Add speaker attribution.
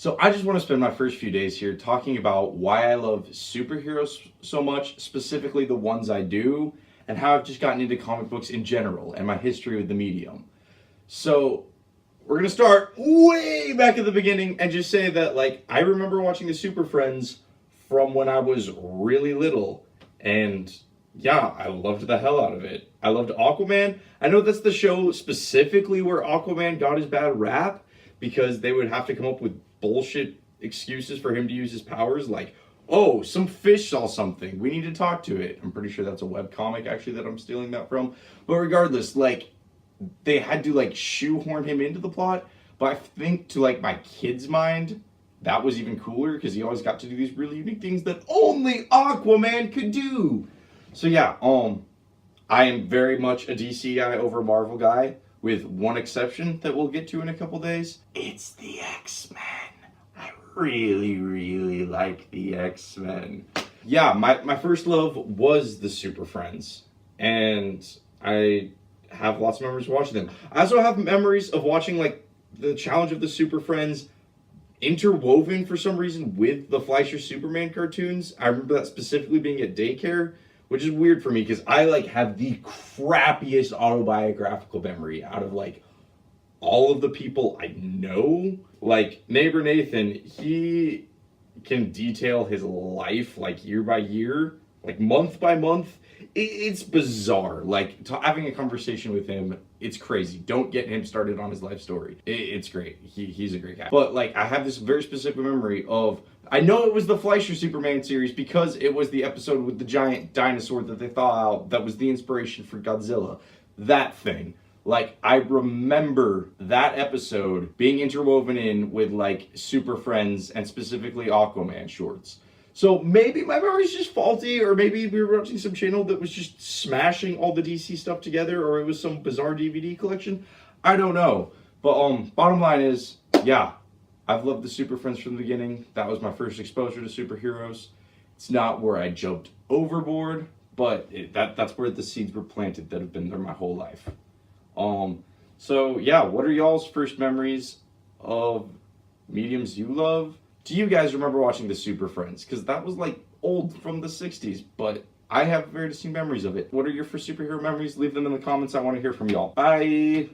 Speaker 1: So I just want to spend my first few days here talking about why I love superheroes so much, specifically the ones I do, and how I've just gotten into comic books in general and my history with the medium. So we're going to start way back at the beginning and just say that I remember watching the Super Friends from when I was really little, and yeah, I loved the hell out of it. I loved Aquaman. I know that's the show specifically where Aquaman got his bad rap because they would have to come up with bullshit excuses for him to use his powers, like, oh, some fish saw something, we need to talk to it. I'm pretty sure that's a webcomic actually that I'm stealing that from. But regardless, they had to shoehorn him into the plot. But I think to my kid's mind, that was even cooler because he always got to do these really unique things that only Aquaman could do. So yeah, I am very much a DC guy over a Marvel guy, with one exception that we'll get to in a couple days. It's the X-Men. I really, really like the X-Men. Yeah, my first love was the Super Friends, and I have lots of memories of watching them. I also have memories of watching the Challenge of the Super Friends interwoven for some reason with the Fleischer Superman cartoons. I remember that specifically being at daycare, which is weird for me because I have the crappiest autobiographical memory out of all of the people I know. Neighbor Nathan, he can detail his life year by year, month by month. It's bizarre. Having a conversation with him, it's crazy. Don't get him started on his life story. It's great. He's a great guy. But I have this very specific memory of, I know it was the Fleischer Superman series because it was the episode with the giant dinosaur that they thought out that was the inspiration for Godzilla. That thing. I remember that episode being interwoven in with Super Friends and specifically Aquaman shorts. So maybe my memory's just faulty, or maybe we were watching some channel that was just smashing all the DC stuff together, or it was some bizarre DVD collection. I don't know. But bottom line is, yeah, I've loved the Super Friends from the beginning. That was my first exposure to superheroes. It's not where I jumped overboard, but that's where the seeds were planted that have been there my whole life. So yeah, what are y'all's first memories of mediums you love? Do you guys remember watching the Super Friends? Because that was old from the 60s, but I have very distinct memories of it. What are your first superhero memories? Leave them in the comments. I want to hear from y'all. Bye!